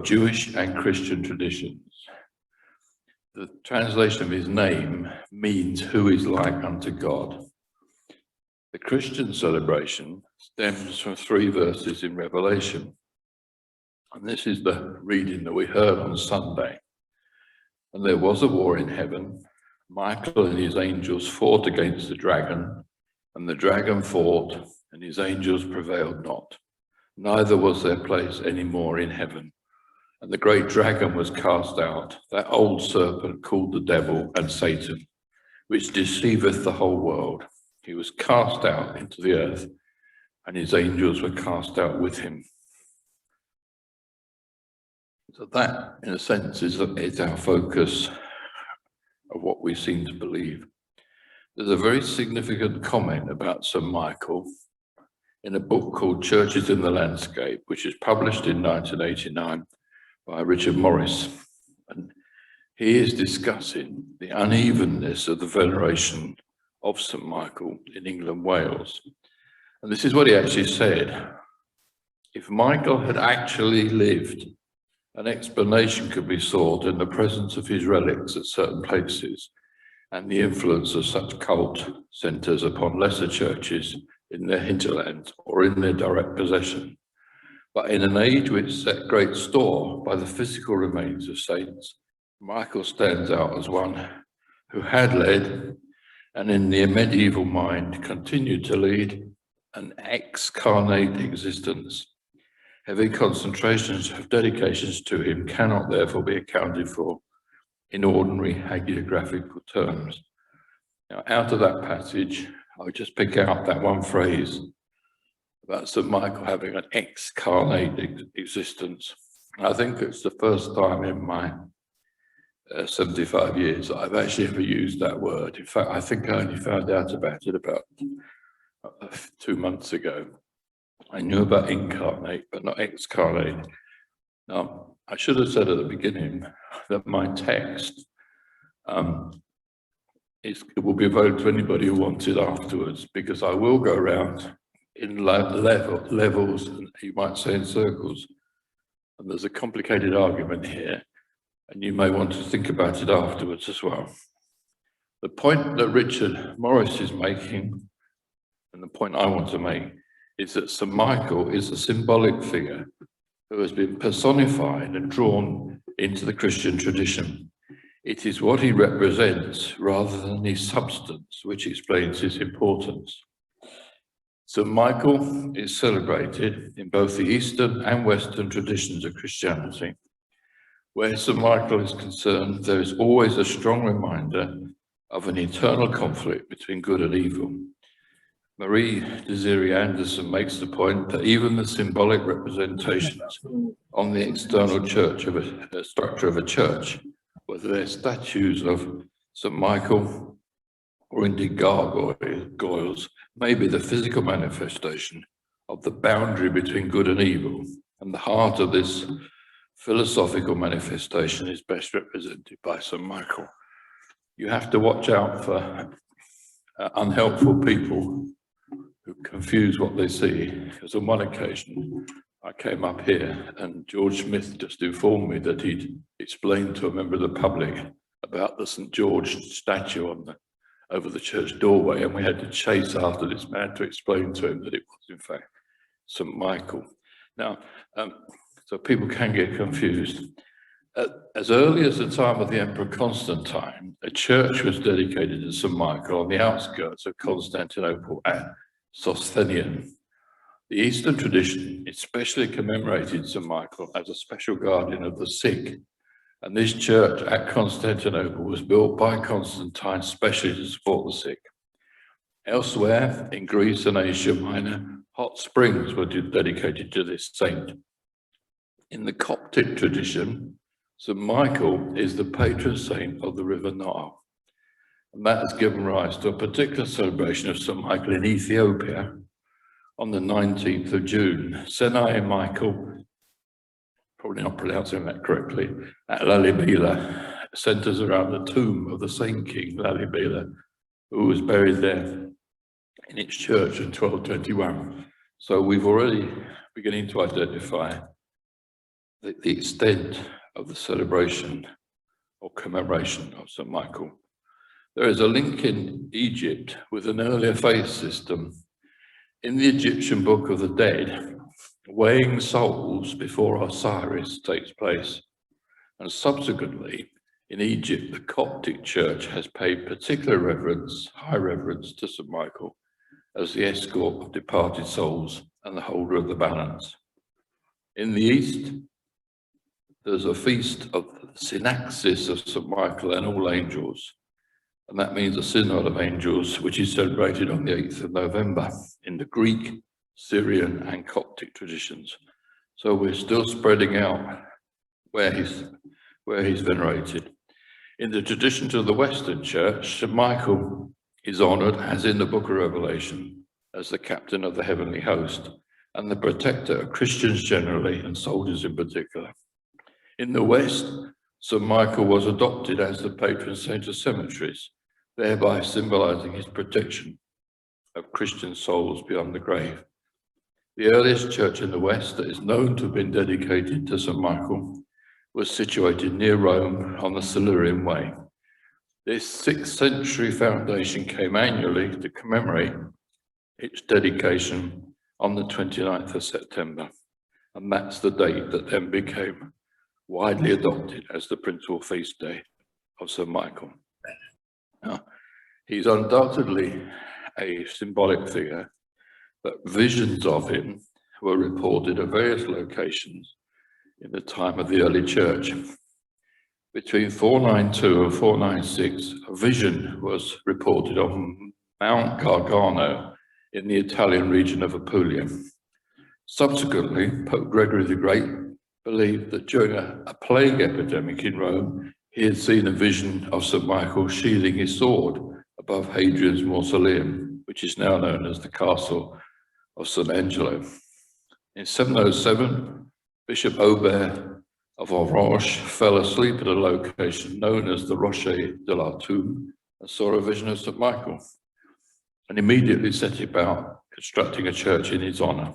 Jewish and Christian traditions. The translation of his name means "who is like unto God." The Christian celebration stems from 3 verses in Revelation. And this is the reading that we heard on Sunday. And there was a war in heaven. Michael and his angels fought against the dragon, and the dragon fought, and his angels prevailed not. Neither was their place any more in heaven. And the great dragon was cast out, that old serpent called the devil and Satan, which deceiveth the whole world. He was cast out into the earth, and his angels were cast out with him. So that, in a sense, is our focus of what we seem to believe. There's a very significant comment about St. Michael in a book called Churches in the Landscape, which is published in 1989 by Richard Morris. And he is discussing the unevenness of the veneration of St. Michael in England, Wales. And this is what he actually said. If Michael had actually lived, an explanation could be sought in the presence of his relics at certain places and the influence of such cult centres upon lesser churches in their hinterland or in their direct possession. But in an age which set great store by the physical remains of saints, Michael stands out as one who had led, and in the medieval mind continued to lead, an excarnate existence. Heavy concentrations of dedications to him cannot therefore be accounted for in ordinary hagiographical terms. Now, out of that passage, I'll just pick out that one phrase about St. Michael having an excarnate existence. I think it's the first time in my 75 years that I've actually ever used that word. In fact, I think I only found out about it about 2 months ago. I knew about incarnate, but not excarnate. Now, I should have said at the beginning that my text it will be available to anybody who wants it afterwards, because I will go around in levels, and you might say in circles. And there's a complicated argument here, and you may want to think about it afterwards as well. The point that Richard Morris is making, and the point I want to make, is that St. Michael is a symbolic figure who has been personified and drawn into the Christian tradition. It is what he represents rather than his substance which explains his importance. St. Michael is celebrated in both the Eastern and Western traditions of Christianity. Where St. Michael is concerned, there is always a strong reminder of an eternal conflict between good and evil. Marie Desiree Anderson makes the point that even the symbolic representations on the external structure of a church, whether they're statues of St. Michael or indeed gargoyles, may be the physical manifestation of the boundary between good and evil. And the heart of this philosophical manifestation is best represented by St. Michael. You have to watch out for unhelpful people who confuse what they see. Because on one occasion, I came up here and George Smith just informed me that he'd explained to a member of the public about the St. George statue over the church doorway, and we had to chase after this man to explain to him that it was in fact St. Michael. Now, so people can get confused. As early as the time of the Emperor Constantine, a church was dedicated to St. Michael on the outskirts of Constantinople at Sosthenion. The Eastern tradition especially commemorated St. Michael as a special guardian of the sick, and this church at Constantinople was built by Constantine specially to support the sick. Elsewhere, in Greece and Asia Minor, hot springs were dedicated to this saint. In the Coptic tradition, St. Michael is the patron saint of the River Nile. And that has given rise to a particular celebration of St. Michael in Ethiopia on the 19th of June. Senai Michael, probably not pronouncing that correctly, at Lalibela, centres around the tomb of the same king, Lalibela, who was buried there in its church in 1221. So we've already beginning to identify the extent of the celebration or commemoration of St. Michael. There is a link in Egypt with an earlier faith system. In the Egyptian Book of the Dead, weighing souls before Osiris takes place. And subsequently, in Egypt, the Coptic Church has paid particular reverence, high reverence to St. Michael as the escort of departed souls and the holder of the balance. In the East, there's a feast of the Synaxis of St. Michael and all angels. And that means a synod of angels, which is celebrated on the 8th of November in the Greek, Syrian, and Coptic traditions. So we're still spreading out where he's venerated. In the traditions of the Western Church, St. Michael is honoured, as in the Book of Revelation, as the captain of the heavenly host and the protector of Christians generally and soldiers in particular. In the West, St. Michael was adopted as the patron saint of cemeteries, thereby symbolising his protection of Christian souls beyond the grave. The earliest church in the West that is known to have been dedicated to St. Michael was situated near Rome on the Silurian Way. This 6th century foundation came annually to commemorate its dedication on the 29th of September. And that's the date that then became widely adopted as the principal feast day of St. Michael. Now, he's undoubtedly a symbolic figure, but visions of him were reported at various locations in the time of the early church. Between 492 and 496, a vision was reported on Mount Gargano in the Italian region of Apulia. Subsequently, Pope Gregory the Great believed that during a plague epidemic in Rome, he had seen a vision of St. Michael sheathing his sword above Hadrian's mausoleum, which is now known as the Castle of St. Angelo. In 707, Bishop Aubert of Orange fell asleep at a location known as the Rocher de la Tombe and saw a vision of St. Michael, and immediately set about constructing a church in his honour.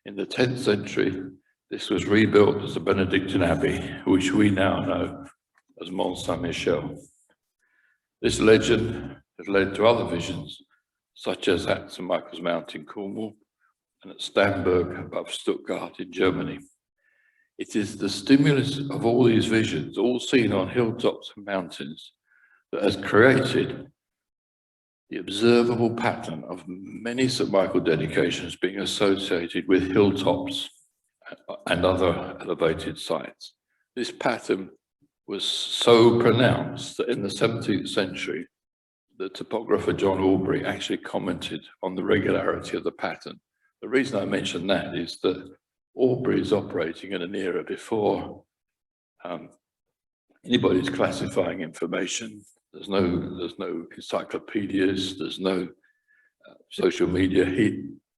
In the 10th century, this was rebuilt as a Benedictine abbey, which we now know as Mont Saint-Michel. This legend has led to other visions, such as at St. Michael's Mount in Cornwall and at Stamberg above Stuttgart in Germany. It is the stimulus of all these visions, all seen on hilltops and mountains, that has created the observable pattern of many St. Michael dedications being associated with hilltops and other elevated sites. This pattern was so pronounced that in the 17th century, the topographer John Aubrey actually commented on the regularity of the pattern. The reason I mention that is that Aubrey is operating in an era before anybody's classifying information. There's no encyclopedias, there's no social media.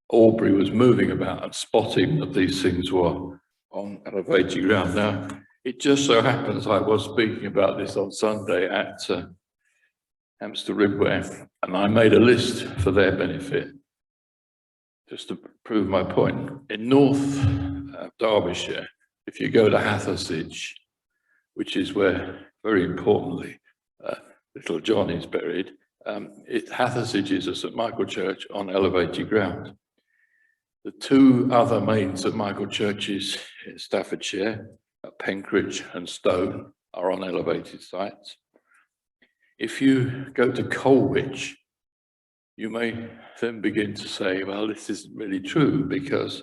Aubrey was moving about and spotting that these things were on elevated ground. Now, it just so happens I was speaking about this on Sunday at Hampstead Ribware, and I made a list for their benefit, just to prove my point. In North Derbyshire, if you go to Hathersage, which is where, very importantly, little John is buried, Hathersage is a St. Michael church on elevated ground. The two other main St. Michael churches in Staffordshire, Penkridge and Stone, are on elevated sites. If you go to Colwich, you may then begin to say, well, this isn't really true, because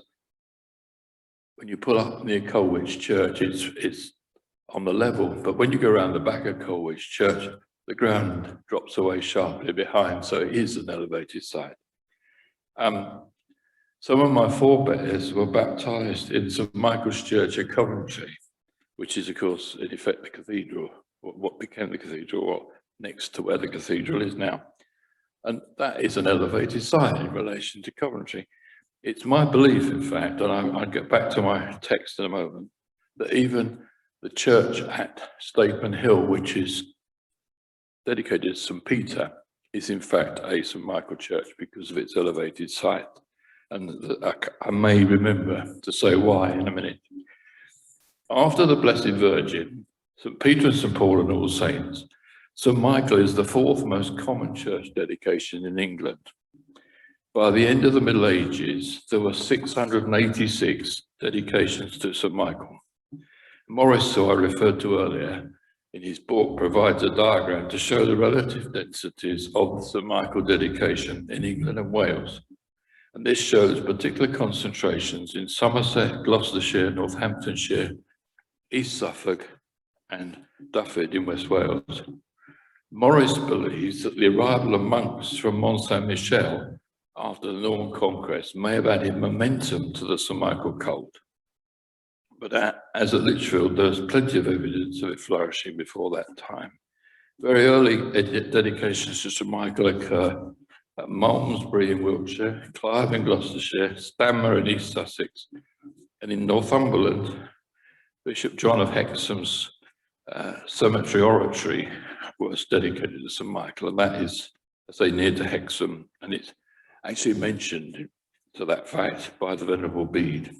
when you pull up near Colwich Church, it's on the level, but when you go around the back of Colwich Church, the ground drops away sharply behind, so it is an elevated site. Some of my forebears were baptized in St. Michael's Church at Coventry, which is, of course, in effect the cathedral, what became the cathedral, or next to where the cathedral is now. And that is an elevated site in relation to Coventry. It's my belief, in fact, and I'll get back to my text in a moment, that even the church at Stapen Hill, which is dedicated to St. Peter, is in fact a St. Michael church because of its elevated site. And I may remember to say why in a minute. After the Blessed Virgin, St. Peter and St. Paul and All Saints, St. Michael is the fourth most common church dedication in England. By the end of the Middle Ages, there were 686 dedications to St. Michael. Morris, who I referred to earlier, in his book provides a diagram to show the relative densities of the St. Michael dedication in England and Wales. And this shows particular concentrations in Somerset, Gloucestershire, Northamptonshire, East Suffolk, and Dyfed in West Wales. Morris believes that the arrival of monks from Mont Saint-Michel after the Norman conquest may have added momentum to the St. Michael cult. But as at Lichfield, there's plenty of evidence of it flourishing before that time. Very early dedications to St. Michael occur at Malmesbury in Wiltshire, Clive in Gloucestershire, Stanmer in East Sussex, and in Northumberland, Bishop John of Hexham's cemetery oratory was dedicated to St. Michael, and that is, I say, near to Hexham, and it's actually mentioned to that fact by the Venerable Bede.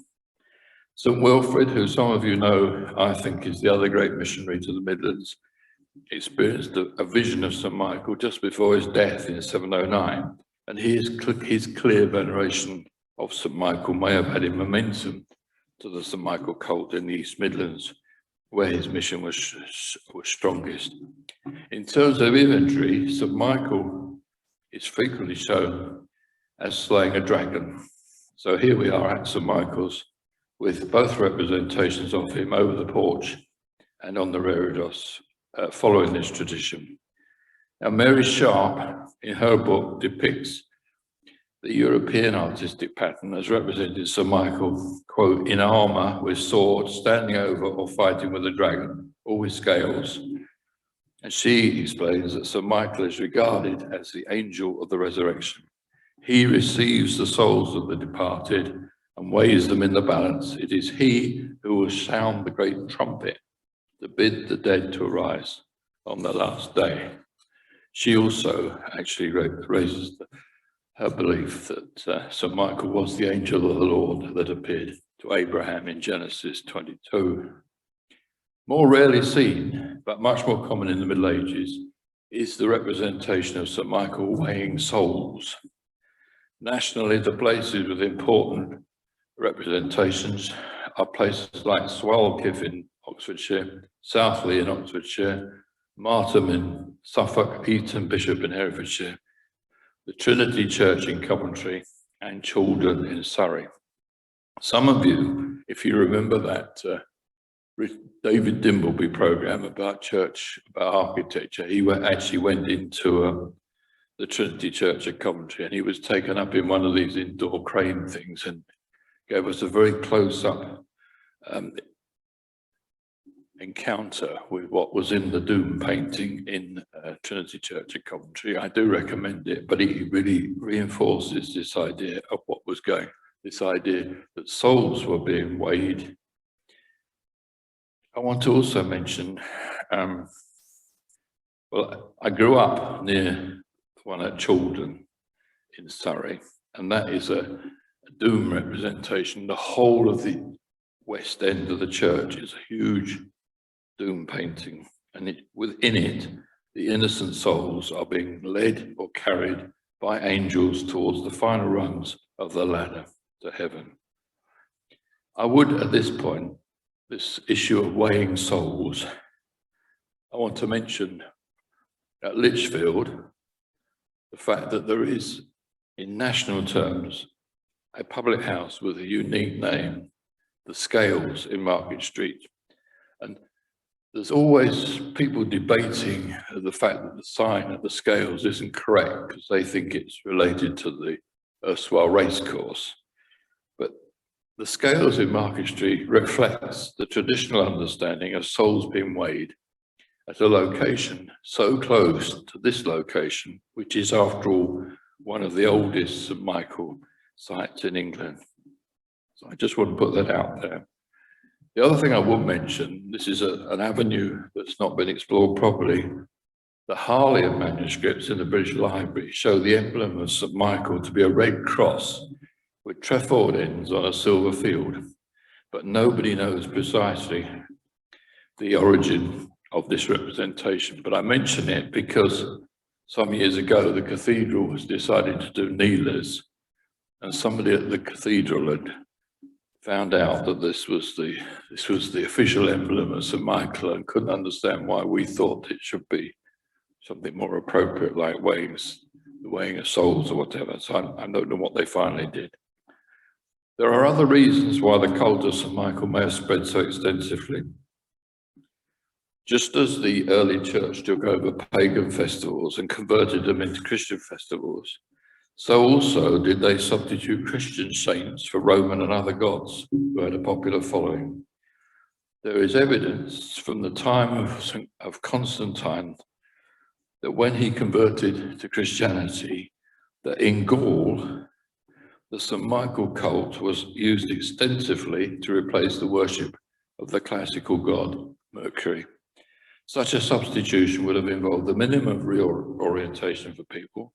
St. Wilfrid, who some of you know, I think is the other great missionary to the Midlands, experienced a vision of St. Michael just before his death in 709, and his clear veneration of St. Michael may have added momentum to the St. Michael cult in the East Midlands, where his mission was strongest. In terms of imagery, St. Michael is frequently shown as slaying a dragon. So here we are at St. Michael's, with both representations of him over the porch and on the reredos, following this tradition. Now, Mary Sharp, in her book, depicts the European artistic pattern as represented St. Michael, quote, in armour with sword, standing over or fighting with a dragon, or with scales. And she explains that St. Michael is regarded as the angel of the resurrection. He receives the souls of the departed and weighs them in the balance. It is he who will sound the great trumpet to bid the dead to arise on the last day. She also actually raises her belief that St. Michael was the angel of the Lord that appeared to Abraham in Genesis 22. More rarely seen, but much more common in the Middle Ages, is the representation of St. Michael weighing souls. Nationally, the places with important representations are places like Swalkiff in Oxfordshire, Southley in Oxfordshire, Martham in Suffolk, Eton Bishop in Herefordshire, the Trinity Church in Coventry, and Chaldon in Surrey. Some of you, if you remember that David Dimbleby program about church, about architecture, he actually went into the Trinity Church at Coventry, and he was taken up in one of these indoor crane things and gave us a very close-up encounter with what was in the Doom painting in Trinity Church at Coventry. I do recommend it, but it really reinforces this idea of what was going, this idea that souls were being weighed. I want to also mention, well, I grew up near one at Chaldon in Surrey, and that is a Doom representation. The whole of the west end of the church is a huge Doom painting, and within it, the innocent souls are being led or carried by angels towards the final rungs of the ladder to heaven. I would, at this point, this issue of weighing souls, I want to mention at Lichfield the fact that there is, in national terms, a public house with a unique name, the Scales in Market Street. And there's always people debating the fact that the sign at the Scales isn't correct because they think it's related to the erstwhile racecourse. But the Scales in Market Street reflects the traditional understanding of souls being weighed at a location so close to this location, which is, after all, one of the oldest St. Michael sites in England. So I just want to put that out there. The other thing I will mention, this is an avenue that's not been explored properly. The Harley manuscripts in the British Library show the emblem of St. Michael to be a red cross with trefoil ends on a silver field. but nobody knows precisely the origin of this representation. But I mention it because some years ago, the cathedral was decided to do kneelers, and somebody at the cathedral had found out that this was the official emblem of St. Michael, and couldn't understand why we thought it should be something more appropriate, like the weighing of souls or whatever. So I don't know what they finally did. There are other reasons why the cult of St. Michael may have spread so extensively. Just as the early church took over pagan festivals and converted them into Christian festivals, so also did they substitute Christian saints for Roman and other gods who had a popular following. There is evidence from the time of Constantine that when he converted to Christianity, that in Gaul, the St. Michael cult was used extensively to replace the worship of the classical god Mercury. Such a substitution would have involved the minimum of reorientation for people.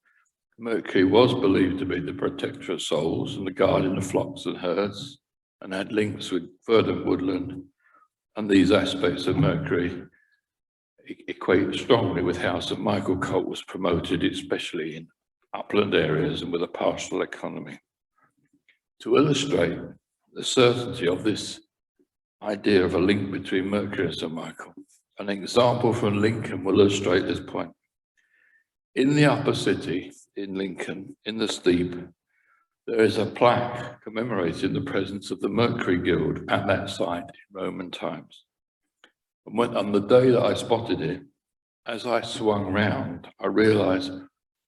Mercury was believed to be the protector of souls and the guardian of flocks and herds, and had links with verdant woodland, and these aspects of Mercury equate strongly with how St. Michael cult was promoted, especially in upland areas and with a pastoral economy. To illustrate the certainty of this idea of a link between Mercury and St. Michael, an example from Lincoln will illustrate this point. In the upper city, in Lincoln, in the steep, there is a plaque commemorating the presence of the Mercury Guild at that site in Roman times. And on the day that I spotted it, as I swung round, I realized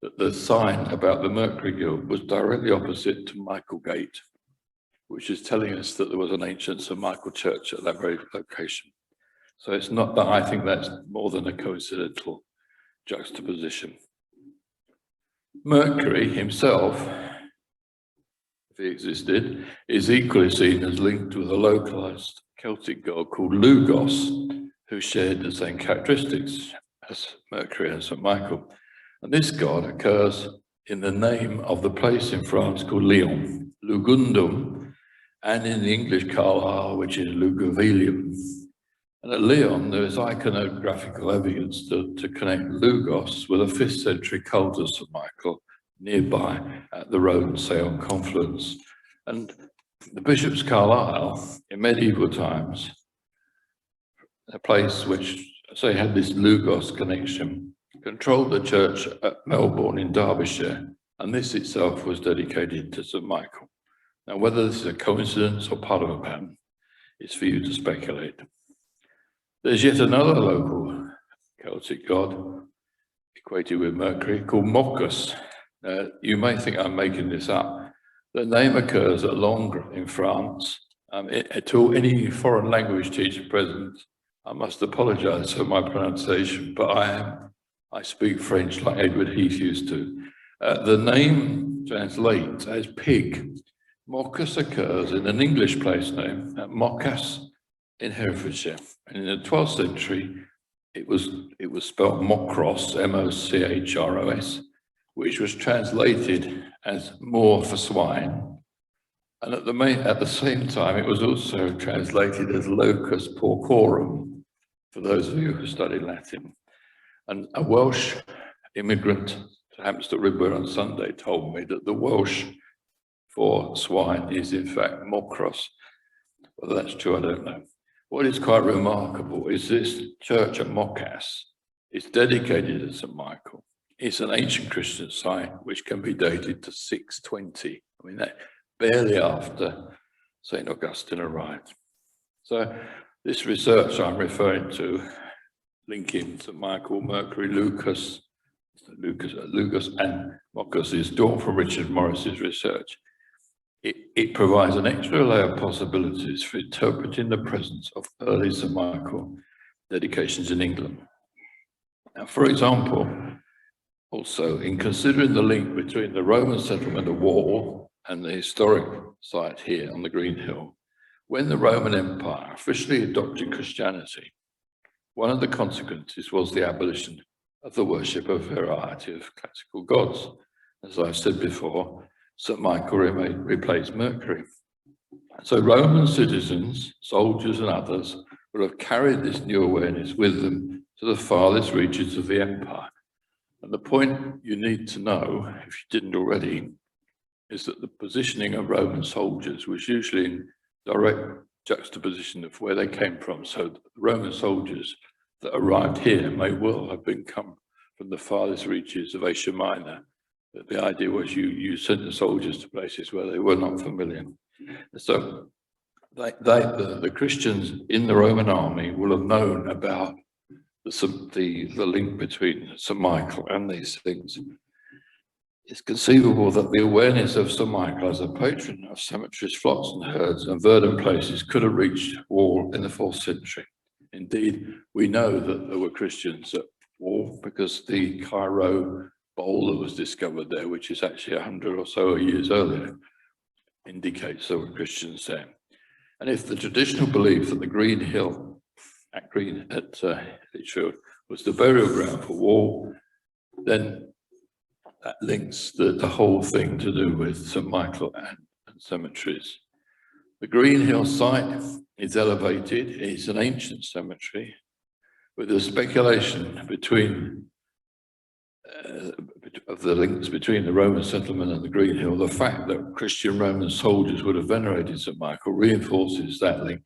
that the sign about the Mercury Guild was directly opposite to Michael Gate, which is telling us that there was an ancient St. Michael church at that very location. So it's not that I think that's more than a coincidental juxtaposition. Mercury himself, if he existed, is equally seen as linked with a localized Celtic god called Lugos, who shared the same characteristics as Mercury and St. Michael. And this god occurs in the name of the place in France called Lyon, Lugundum, and in the English Carlisle, which is Lugavilium. And at Lyon, there is iconographical evidence to connect Lugos with a 5th century cult of St. Michael nearby at the Rhone-Saône confluence. And the bishops Carlisle, in medieval times, a place which, say, had this Lugos connection, controlled the church at Melbourne in Derbyshire, and this itself was dedicated to St. Michael. Now, whether this is a coincidence or part of a pattern, it's for you to speculate. There's yet another local Celtic god equated with Mercury called Moccus. You may think I'm making this up. The name occurs at Langres in France. To any foreign language teacher present, I must apologize for my pronunciation, but I speak French like Edward Heath used to. The name translates as pig. Moccus occurs in an English place name at Moccas in Herefordshire. And in the 12th century, it was spelled Mokros, M-O-C-H-R-O-S, which was translated as moor for swine. And at the same time, it was also translated as locus porcorum, for those of you who study Latin. And a Welsh immigrant to Hampstead River on Sunday told me that the Welsh for swine is in fact Mokros. Whether that's true, I don't know. What is quite remarkable is this church at Moccas is dedicated to St. Michael. It's an ancient Christian site which can be dated to 620. I mean, that barely after St. Augustine arrived. So this research I'm referring to, linking St. Michael, Mercury, Lugos and Moccas, is drawn from Richard Morris's research. It provides an extra layer of possibilities for interpreting the presence of early St. Michael dedications in England. Now, for example, also in considering the link between the Roman settlement of Wall and the historic site here on the Green Hill, when the Roman Empire officially adopted Christianity, one of the consequences was the abolition of the worship of a variety of classical gods. As I've said before, St. Michael replaced Mercury. So Roman citizens, soldiers and others will have carried this new awareness with them to the farthest reaches of the empire. And the point you need to know, if you didn't already, is that the positioning of Roman soldiers was usually in direct juxtaposition of where they came from. So the Roman soldiers that arrived here may well have come from the farthest reaches of Asia Minor. But the idea was you sent the soldiers to places where they were not familiar. So the Christians in the Roman army will have known about the link between St. Michael and these things. It's conceivable that the awareness of St. Michael as a patron of cemeteries, flocks and herds and verdant places could have reached Wall in the 4th century. Indeed, we know that there were Christians at Wall because the Cairo bowl that was discovered there, which is actually 100 or so years earlier, indicates there were Christians there. And if the traditional belief that the Green Hill at Lichfield was the burial ground for Wall, then that links the whole thing to do with St. Michael and cemeteries. The Green Hill site is elevated. It's an ancient cemetery with a speculation of the links between the Roman settlement and the Green Hill. The fact that Christian Roman soldiers would have venerated St. Michael reinforces that link.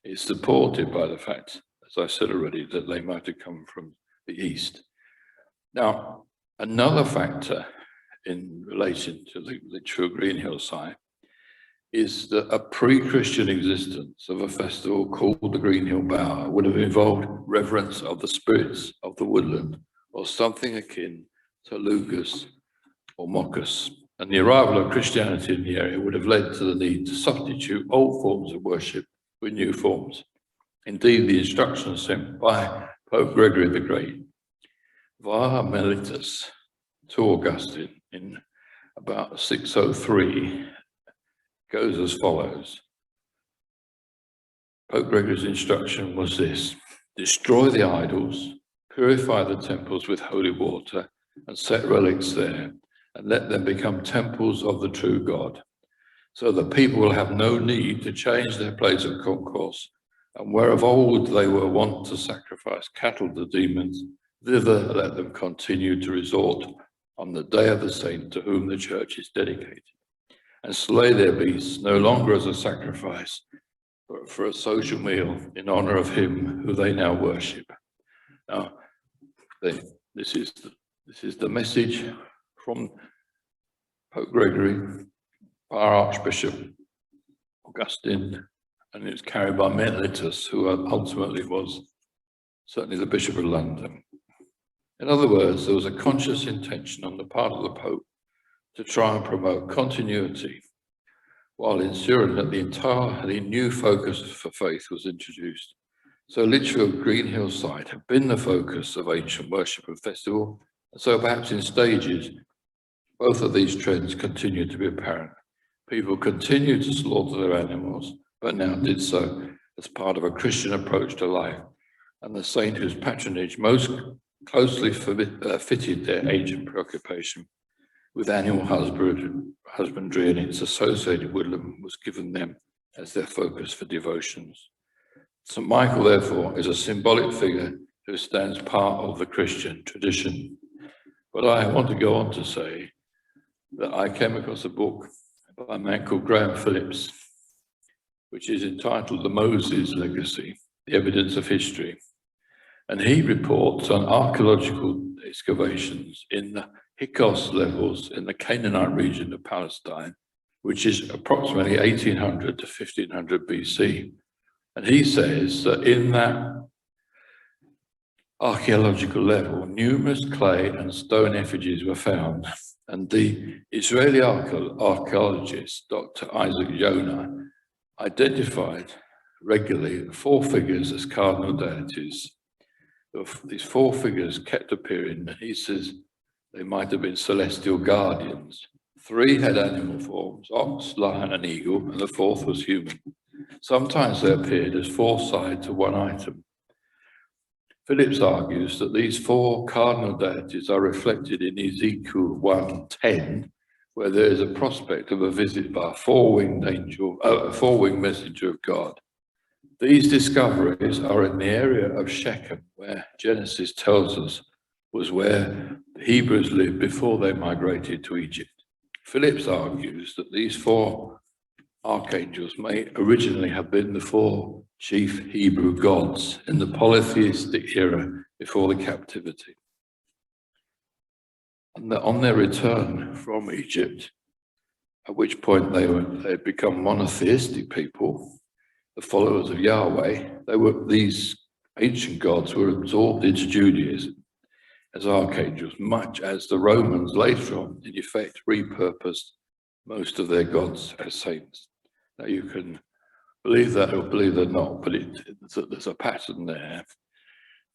It's supported by the fact, as I said already, that they might have come from the east. Now, another factor in relation to the Lichfield Green Hill site is that a pre-Christian existence of a festival called the Green Hill Bower would have involved reverence of the spirits of the woodland, or something akin to Lugus or Mockus. And the arrival of Christianity in the area would have led to the need to substitute old forms of worship with new forms. Indeed, the instructions sent by Pope Gregory the Great via Mellitus to Augustine in about 603 goes as follows. Pope Gregory's instruction was this: destroy the idols, purify the temples with holy water, and set relics there, and let them become temples of the true God. So the people will have no need to change their place of concourse, and where of old they were wont to sacrifice cattle to demons, thither let them continue to resort on the day of the saint to whom the church is dedicated, and slay their beasts no longer as a sacrifice, but for a social meal in honor of him who they now worship. Now, this is the message from Pope Gregory, our Archbishop Augustine, and it's carried by Mellitus, who ultimately was certainly the Bishop of London. In other words, there was a conscious intention on the part of the Pope to try and promote continuity while ensuring that the entirely new focus for faith was introduced. So Lichfield Green Hill site had been the focus of ancient worship and festival, and so perhaps in stages, both of these trends continued to be apparent. People continued to slaughter their animals, but now did so as part of a Christian approach to life, and the saint whose patronage most closely fitted their ancient preoccupation with animal husbandry and its associated woodland was given them as their focus for devotions. St. Michael, therefore, is a symbolic figure who stands part of the Christian tradition. But I want to go on to say that I came across a book by a man called Graham Phillips, which is entitled The Moses Legacy, The Evidence of History. And he reports on archaeological excavations in the Hyksos levels in the Canaanite region of Palestine, which is approximately 1800 to 1500 BC. And he says that in that archaeological level, numerous clay and stone effigies were found. And the Israeli archaeologist, Dr. Isaac Jonah, identified regularly 4 figures as cardinal deities. These 4 figures kept appearing, and he says they might have been celestial guardians. 3 had animal forms, ox, lion, and eagle, and the 4th was human. Sometimes they appeared as 4 sides to one item. Phillips argues that these 4 cardinal deities are reflected in Ezekiel 1:10, where there is a prospect of a visit by a four-winged angel, a four-winged messenger of God. These discoveries are in the area of Shechem, where Genesis tells us was where the Hebrews lived before they migrated to Egypt. Phillips argues that these four archangels may originally have been the four chief Hebrew gods in the polytheistic era before the captivity. And that on their return from Egypt, at which point they had become monotheistic people, the followers of Yahweh, these ancient gods were absorbed into Judaism as archangels, much as the Romans later on, in effect, repurposed most of their gods as saints. Now you can believe that or believe it not, but there's a pattern there.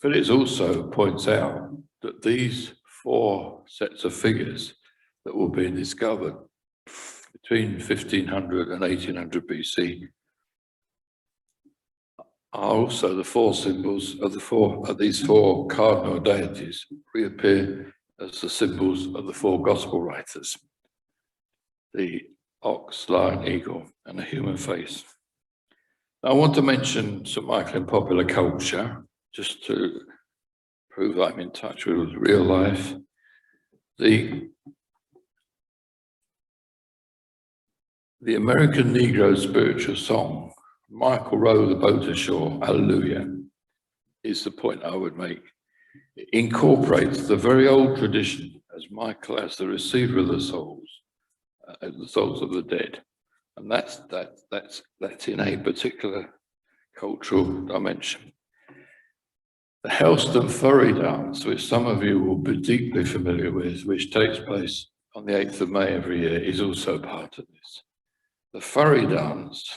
Phillips also points out that these four sets of figures that were being discovered between 1500 and 1800 BC are also the four symbols of these four cardinal deities reappear as the symbols of the four gospel writers: the ox, lion, eagle, and a human face. Now, I want to mention St. Michael in popular culture, just to prove I'm in touch with real life. The American Negro spiritual song, Michael row the boat ashore, hallelujah, is the point I would make. It incorporates the very old tradition as Michael as the receiver of the souls of the dead. And that's in a particular cultural dimension. The Helston Furry Dance, which some of you will be deeply familiar with, which takes place on the 8th of May every year, is also part of this. The Furry Dance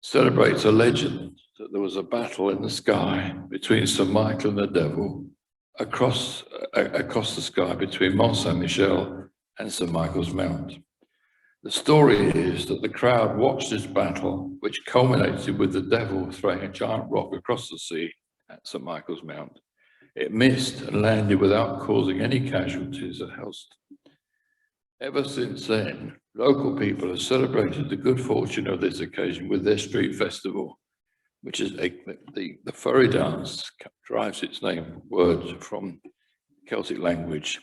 celebrates a legend that there was a battle in the sky between St. Michael and the devil across the sky between Mont Saint-Michel and St. Michael's Mount. The story is that the crowd watched this battle, which culminated with the devil throwing a giant rock across the sea at St. Michael's Mount. It missed and landed without causing any casualties at Helston. Ever since then, local people have celebrated the good fortune of this occasion with their street festival, which is the furry dance derives its word from Celtic language,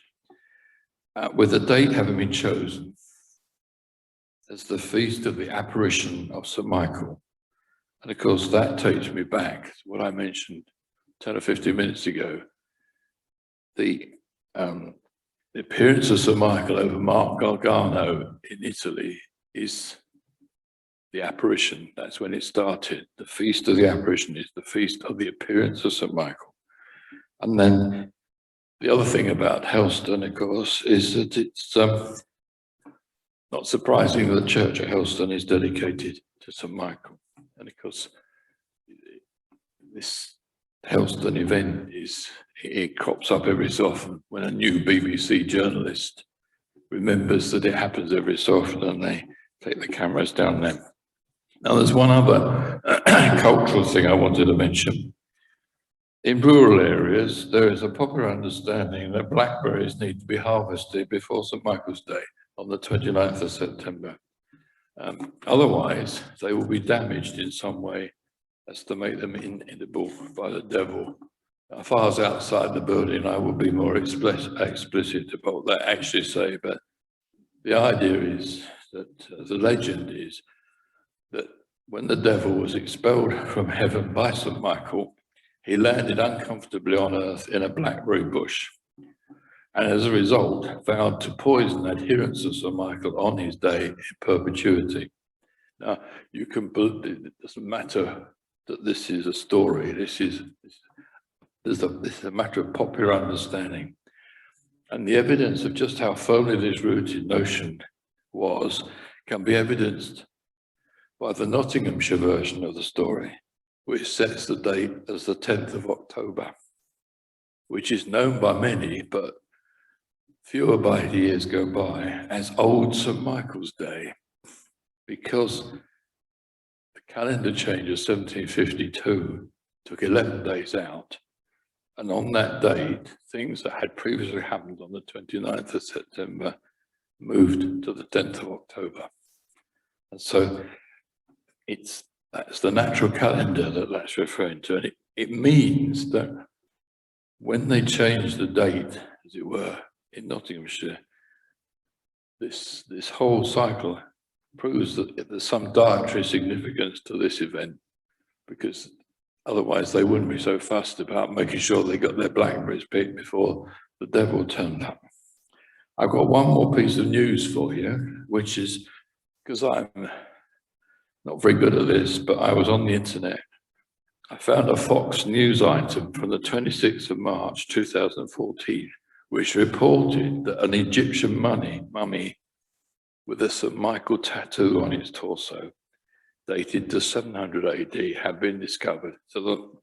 with a date having been chosen as the feast of the apparition of St. Michael. And of course, that takes me back to what I mentioned 10 or 15 minutes ago. The appearance of St. Michael over Mark Gargano in Italy is the apparition. That's when it started. The feast of the apparition is the feast of the appearance of St. Michael. And then the other thing about Helston, of course, is that it's not surprising that the church at Helston is dedicated to St. Michael. And of course, this Helston event it crops up every so often when a new BBC journalist remembers that it happens every so often and they take the cameras down there. Now, there's one other cultural thing I wanted to mention. In rural areas, there is a popular understanding that blackberries need to be harvested before St. Michael's Day on the 29th of September. Otherwise, they will be damaged in some way as to make them inedible by the devil. As far as outside the building, I will be more explicit about what they actually say, but the idea is that the legend is that when the devil was expelled from heaven by St. Michael, he landed uncomfortably on earth in a blackberry bush, and as a result, vowed to poison adherents of St. Michael on his day in perpetuity. Now, it doesn't matter that this is a story, this is a matter of popular understanding. And the evidence of just how firmly this rooted notion can be evidenced by the Nottinghamshire version of the story, which sets the date as the 10th of October, which is known by many, but fewer by the years go by, as Old St. Michael's Day, because the calendar change of 1752 took 11 days out. And on that date, things that had previously happened on the 29th of September moved to the 10th of October. And so that's the natural calendar that's referring to. And it means that when they changed the date, as it were, in Nottinghamshire, this whole cycle proves that there's some dietary significance to this event, because otherwise they wouldn't be so fussed about making sure they got their blackberries picked before the devil turned up. I've got one more piece of news for you, which is, because I'm not very good at this, but I was on the internet. I found a Fox News item from the 26th of March 2014, which reported that an Egyptian mummy with a St. Michael tattoo on its torso, dated to 700 AD, had been discovered. So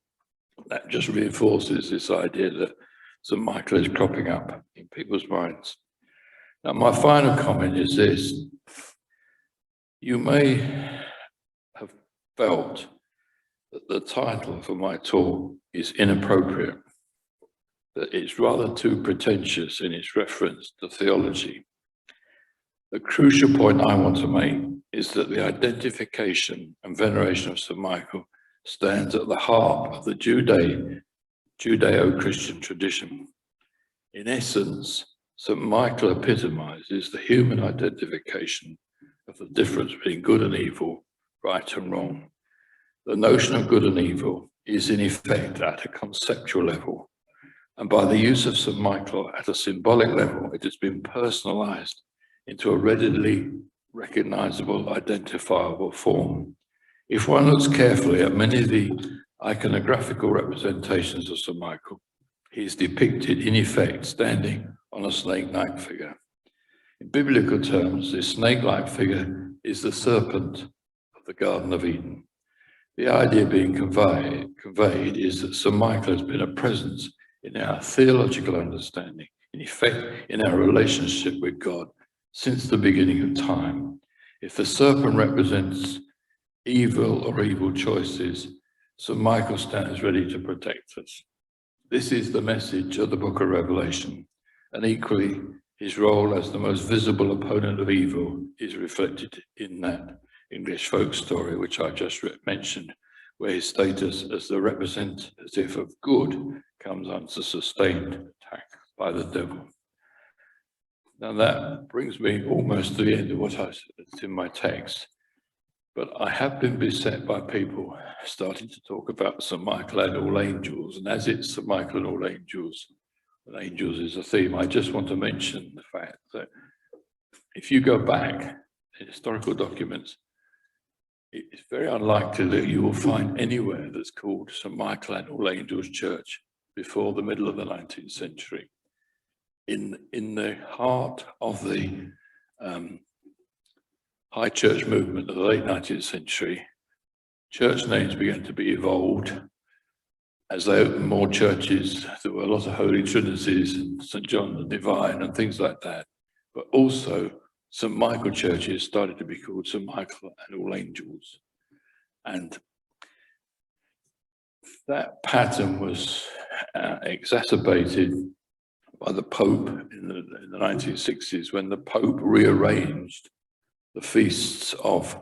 that just reinforces this idea that St. Michael is cropping up in people's minds. Now, my final comment is this. You may have felt that the title for my talk is inappropriate, that it's rather too pretentious in its reference to theology. The crucial point I want to make is that the identification and veneration of St. Michael stands at the heart of the Judeo-Christian tradition. In essence, St. Michael epitomizes the human identification of the difference between good and evil, right and wrong. The notion of good and evil is in effect at a conceptual level, and by the use of St. Michael at a symbolic level, it has been personalized into a readily recognizable, identifiable form. If one looks carefully at many of the iconographical representations of St. Michael, he is depicted in effect standing on a snake-like figure. In biblical terms, this snake-like figure is the serpent of the Garden of Eden. The idea being conveyed is that St. Michael has been a presence in our theological understanding, in effect, in our relationship with God since the beginning of time. If the serpent represents evil or evil choices, St. Michael stands ready to protect us. This is the message of the book of Revelation, and equally, his role as the most visible opponent of evil is reflected in that English folk story, which I just mentioned, where his status as the representative of good comes under sustained attack by the devil. Now that brings me almost to the end of what I said in my text, but I have been beset by people starting to talk about St. Michael and all angels, and as it's St. Michael and all angels, and angels is a theme, I just want to mention the fact that if you go back in historical documents, it's very unlikely that you will find anywhere that's called St. Michael and All Angels Church before the middle of the 19th century. In the heart of the high church movement of the late 19th century, church names began to be evolved. As they opened more churches, there were a lot of Holy Trinities and St. John the Divine and things like that. But also, St. Michael churches started to be called St. Michael and All Angels. And that pattern was exacerbated by the Pope in the 1960s, when the Pope rearranged the feasts of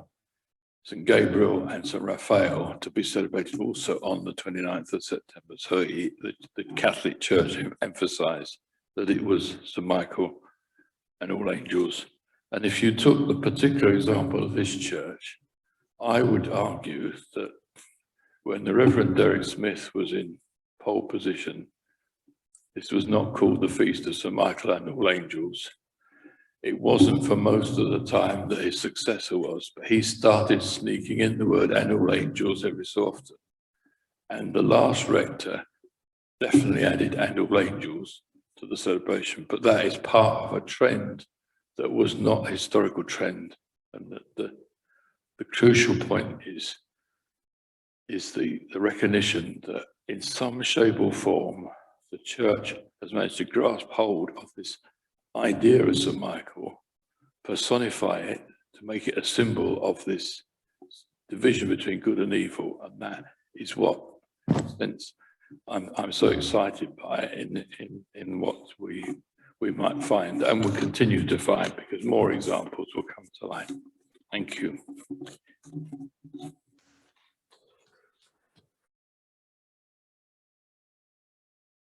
St. Gabriel and St. Raphael to be celebrated also on the 29th of September. So the Catholic Church emphasized that it was St. Michael and All Angels. And if you took the particular example of this church, I would argue that when the Reverend Derek Smith was in pole position, this was not called the Feast of St. Michael and All Angels. It wasn't for most of the time that his successor was, but he started sneaking in the word and all angels every so often. And the last rector definitely added and all angels to the celebration, but that is part of a trend that was not a historical trend. And the crucial point is the recognition that in some shape or form, the church has managed to grasp hold of this idea of St. Michael, personify it to make it a symbol of this division between good and evil, and that is what, since I'm so excited by in what we we might find, and will continue to find, because more examples will come to light. Thank you.